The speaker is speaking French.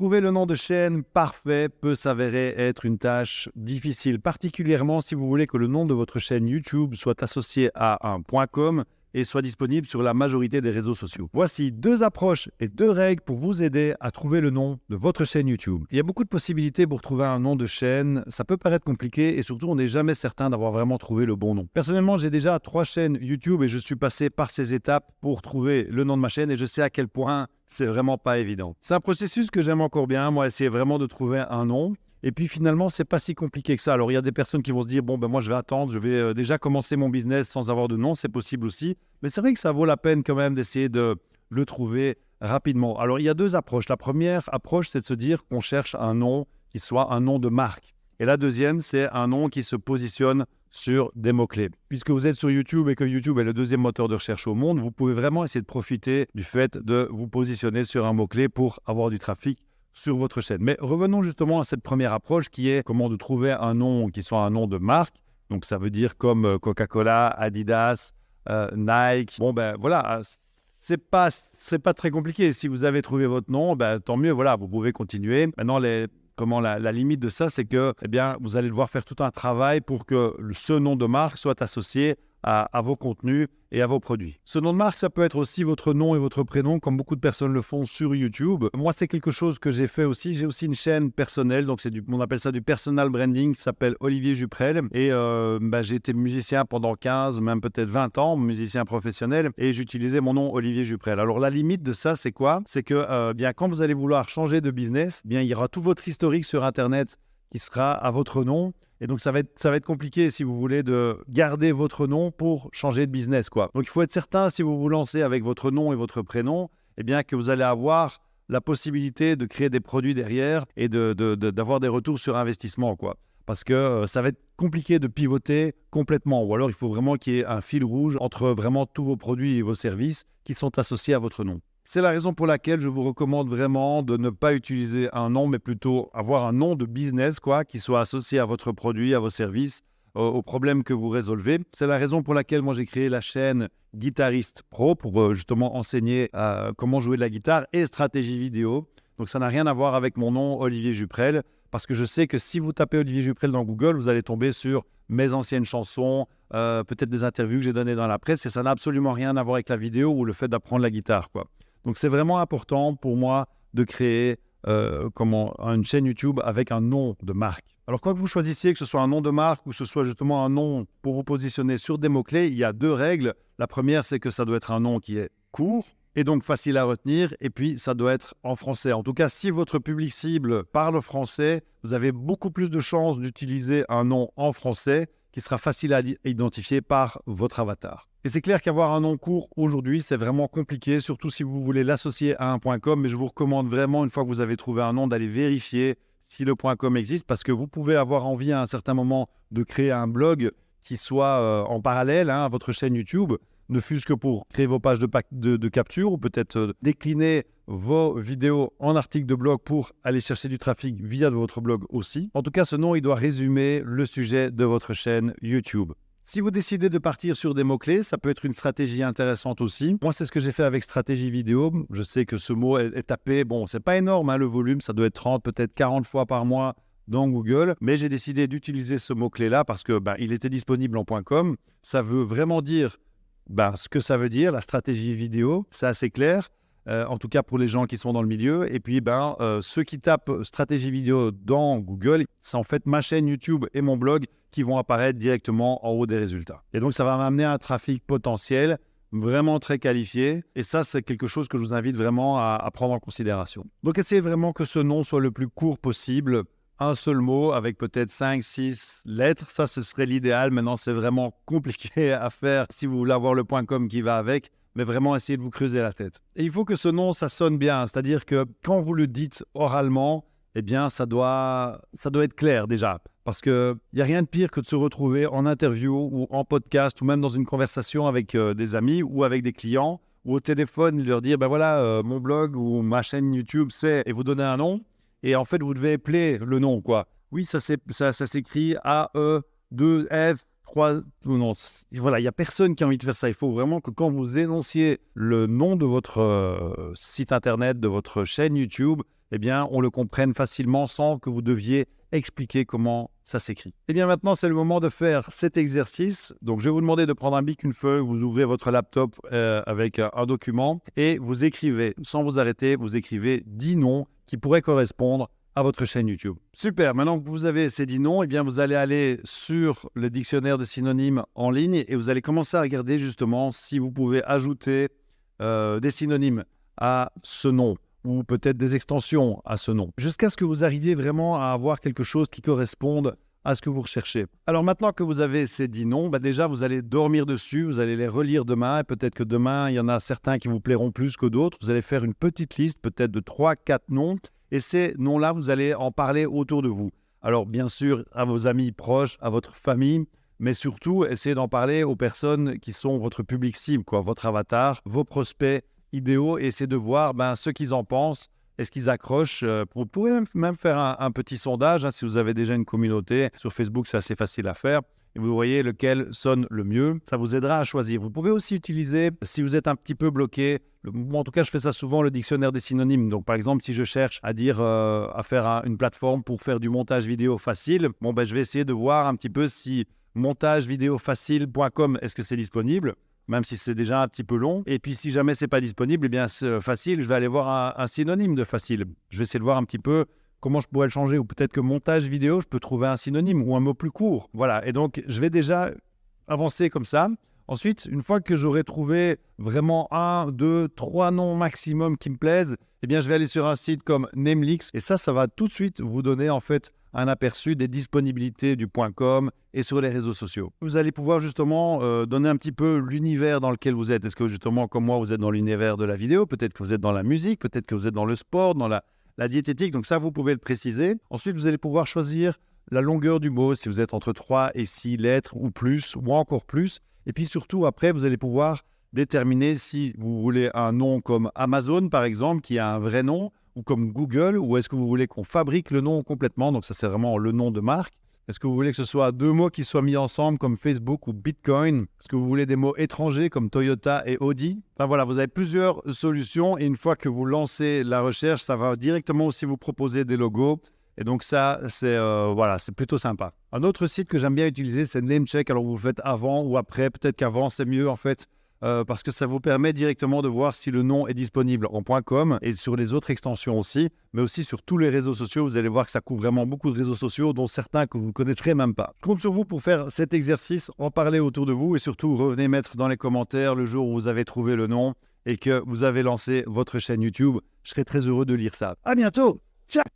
Trouver le nom de chaîne parfait peut s'avérer être une tâche difficile, particulièrement si vous voulez que le nom de votre chaîne YouTube soit associé à un .com et soit disponible sur la majorité des réseaux sociaux. Voici 2 approches et 2 règles pour vous aider à trouver le nom de votre chaîne YouTube. Il y a beaucoup de possibilités pour trouver un nom de chaîne. Ça peut paraître compliqué et surtout, on n'est jamais certain d'avoir vraiment trouvé le bon nom. Personnellement, j'ai déjà 3 chaînes YouTube et je suis passé par ces étapes pour trouver le nom de ma chaîne et je sais à quel point c'est vraiment pas évident. C'est un processus que j'aime encore bien, moi, essayer vraiment de trouver un nom. Et puis finalement, c'est pas si compliqué que ça. Alors, il y a des personnes qui vont se dire, bon, ben moi, je vais attendre, je vais déjà commencer mon business sans avoir de nom, c'est possible aussi. Mais c'est vrai que ça vaut la peine quand même d'essayer de le trouver rapidement. Alors, il y a 2 approches. La première approche, c'est de se dire qu'on cherche un nom qui soit un nom de marque. Et la deuxième, c'est un nom qui se positionne sur des mots-clés. Puisque vous êtes sur YouTube et que YouTube est le 2e moteur de recherche au monde, vous pouvez vraiment essayer de profiter du fait de vous positionner sur un mot-clé pour avoir du trafic sur votre chaîne. Mais revenons justement à cette première approche qui est comment de trouver un nom qui soit un nom de marque. Donc ça veut dire comme Coca-Cola, Adidas, Nike. Bon ben voilà, c'est pas très compliqué. Si vous avez trouvé votre nom, ben, tant mieux, voilà, vous pouvez continuer. Maintenant, la limite de ça, c'est que vous allez devoir faire tout un travail pour que ce nom de marque soit associé à vos contenus et à vos produits. Ce nom de marque, ça peut être aussi votre nom et votre prénom, comme beaucoup de personnes le font sur YouTube. Moi, c'est quelque chose que j'ai fait aussi. J'ai aussi une chaîne personnelle, donc on appelle ça du personal branding, qui s'appelle Olivier Juprel. Et j'ai été musicien pendant 15, même peut-être 20 ans, musicien professionnel, et j'utilisais mon nom Olivier Juprel. Alors, la limite de ça, c'est quoi? C'est que quand vous allez vouloir changer de business, il y aura tout votre historique sur Internet qui sera à votre nom. Et donc, ça va être compliqué si vous voulez de garder votre nom pour changer de business, quoi. Donc, il faut être certain, si vous vous lancez avec votre nom et votre prénom, que vous allez avoir la possibilité de créer des produits derrière et d'avoir des retours sur investissement, quoi. Parce que ça va être compliqué de pivoter complètement. Ou alors, il faut vraiment qu'il y ait un fil rouge entre vraiment tous vos produits et vos services qui sont associés à votre nom. C'est la raison pour laquelle je vous recommande vraiment de ne pas utiliser un nom, mais plutôt avoir un nom de business, qui soit associé à votre produit, à vos services, aux problèmes que vous résolvez. C'est la raison pour laquelle moi j'ai créé la chaîne Guitariste Pro pour justement enseigner comment jouer de la guitare et stratégie vidéo. Donc ça n'a rien à voir avec mon nom Olivier Juprel, parce que je sais que si vous tapez Olivier Juprel dans Google, vous allez tomber sur mes anciennes chansons, peut-être des interviews que j'ai données dans la presse, et ça n'a absolument rien à voir avec la vidéo ou le fait d'apprendre la guitare, quoi. Donc, c'est vraiment important pour moi de créer une chaîne YouTube avec un nom de marque. Alors, quoi que vous choisissiez, que ce soit un nom de marque ou que ce soit justement un nom pour vous positionner sur des mots-clés, il y a 2 règles. La première, c'est que ça doit être un nom qui est court et donc facile à retenir. Et puis, ça doit être en français. En tout cas, si votre public cible parle français, vous avez beaucoup plus de chances d'utiliser un nom en français qui sera facile à identifier par votre avatar. Et c'est clair qu'avoir un nom court aujourd'hui, c'est vraiment compliqué, surtout si vous voulez l'associer à un .com. Mais je vous recommande vraiment, une fois que vous avez trouvé un nom, d'aller vérifier si le .com existe, parce que vous pouvez avoir envie à un certain moment de créer un blog qui soit en parallèle à votre chaîne YouTube, ne fût-ce que pour créer vos pages de capture ou peut-être décliner vos vidéos en articles de blog pour aller chercher du trafic via votre blog aussi. En tout cas, ce nom, il doit résumer le sujet de votre chaîne YouTube. Si vous décidez de partir sur des mots-clés, ça peut être une stratégie intéressante aussi. Moi, c'est ce que j'ai fait avec stratégie vidéo. Je sais que ce mot est tapé. Bon, c'est pas énorme, le volume. Ça doit être 30, peut-être 40 fois par mois dans Google. Mais j'ai décidé d'utiliser ce mot-clé-là parce que il était disponible en .com. Ça veut vraiment dire ce que ça veut dire, la stratégie vidéo. C'est assez clair. En tout cas pour les gens qui sont dans le milieu. Et puis, ceux qui tapent stratégie vidéo dans Google, c'est en fait ma chaîne YouTube et mon blog qui vont apparaître directement en haut des résultats. Et donc, ça va m'amener un trafic potentiel vraiment très qualifié. Et ça, c'est quelque chose que je vous invite vraiment à prendre en considération. Donc, essayez vraiment que ce nom soit le plus court possible. Un seul mot avec peut-être 5, 6 lettres. Ça, ce serait l'idéal. Maintenant, c'est vraiment compliqué à faire si vous voulez avoir le .com qui va avec. Mais vraiment essayez de vous creuser la tête. Et il faut que ce nom, ça sonne bien. C'est-à-dire que quand vous le dites oralement, ça doit être clair déjà. Parce qu'il n'y a rien de pire que de se retrouver en interview ou en podcast ou même dans une conversation avec des amis ou avec des clients ou au téléphone, leur dire, mon blog ou ma chaîne YouTube, c'est... Et vous donnez un nom. Et en fait, vous devez appeler le nom, quoi. Oui, ça s'écrit A-E-2-F. Non, voilà, il n'y a personne qui a envie de faire ça. Il faut vraiment que quand vous énonciez le nom de votre site internet, de votre chaîne YouTube, eh bien, on le comprenne facilement sans que vous deviez expliquer comment ça s'écrit. Eh bien, maintenant, c'est le moment de faire cet exercice. Donc, je vais vous demander de prendre un bic, une feuille, vous ouvrez votre laptop avec un document et vous écrivez, sans vous arrêter, vous écrivez 10 noms qui pourraient correspondre à votre chaîne YouTube. Super, maintenant que vous avez ces 10 noms, eh bien, vous allez aller sur le dictionnaire de synonymes en ligne et vous allez commencer à regarder justement si vous pouvez ajouter des synonymes à ce nom ou peut-être des extensions à ce nom, jusqu'à ce que vous arriviez vraiment à avoir quelque chose qui corresponde à ce que vous recherchez. Alors maintenant que vous avez ces 10 noms, déjà vous allez dormir dessus, vous allez les relire demain, et peut-être que demain il y en a certains qui vous plairont plus que d'autres. Vous allez faire une petite liste peut-être de 3-4 noms, et ces noms-là, vous allez en parler autour de vous. Alors bien sûr à vos amis proches, à votre famille, mais surtout essayez d'en parler aux personnes qui sont votre public cible, votre avatar, vos prospects idéaux, et essayez de voir ce qu'ils en pensent. Est-ce qu'ils accrochent? Vous pouvez même faire un petit sondage si vous avez déjà une communauté. Sur Facebook, c'est assez facile à faire. Et vous voyez lequel sonne le mieux. Ça vous aidera à choisir. Vous pouvez aussi utiliser, si vous êtes un petit peu bloqué, en tout cas, je fais ça souvent, le dictionnaire des synonymes. Donc, par exemple, si je cherche à dire, à faire une plateforme pour faire du montage vidéo facile, je vais essayer de voir un petit peu si montagevideofacile.com, est-ce que c'est disponible? Même si c'est déjà un petit peu long. Et puis, si jamais c'est pas disponible, facile, je vais aller voir un synonyme de facile. Je vais essayer de voir un petit peu comment je pourrais le changer. Ou peut-être que montage vidéo, je peux trouver un synonyme ou un mot plus court. Voilà. Et donc, je vais déjà avancer comme ça. Ensuite, une fois que j'aurai trouvé vraiment 1, 2, 3 noms maximum qui me plaisent, je vais aller sur un site comme Namelix. Et ça va tout de suite vous donner en fait un aperçu des disponibilités du .com et sur les réseaux sociaux. Vous allez pouvoir justement donner un petit peu l'univers dans lequel vous êtes. Est-ce que justement, comme moi, vous êtes dans l'univers de la vidéo? Peut-être que vous êtes dans la musique, peut-être que vous êtes dans le sport, dans la diététique. Donc ça, vous pouvez le préciser. Ensuite, vous allez pouvoir choisir la longueur du mot, si vous êtes entre 3 et 6 lettres ou plus, ou encore plus. Et puis surtout, après, vous allez pouvoir déterminer si vous voulez un nom comme Amazon, par exemple, qui a un vrai nom, ou comme Google, ou est-ce que vous voulez qu'on fabrique le nom complètement? Donc ça, c'est vraiment le nom de marque. Est-ce que vous voulez que ce soit 2 mots qui soient mis ensemble comme Facebook ou Bitcoin? Est-ce que vous voulez des mots étrangers comme Toyota et Audi? Enfin voilà, vous avez plusieurs solutions et une fois que vous lancez la recherche, ça va directement aussi vous proposer des logos. Et donc ça, c'est plutôt sympa. Un autre site que j'aime bien utiliser, c'est Namecheck. Alors vous le faites avant ou après. Peut-être qu'avant, c'est mieux en fait. Parce que ça vous permet directement de voir si le nom est disponible en .com et sur les autres extensions aussi, mais aussi sur tous les réseaux sociaux. Vous allez voir que ça couvre vraiment beaucoup de réseaux sociaux, dont certains que vous ne connaîtrez même pas. Je compte sur vous pour faire cet exercice, en parler autour de vous et surtout revenez mettre dans les commentaires le jour où vous avez trouvé le nom et que vous avez lancé votre chaîne YouTube. Je serai très heureux de lire ça. À bientôt. Ciao.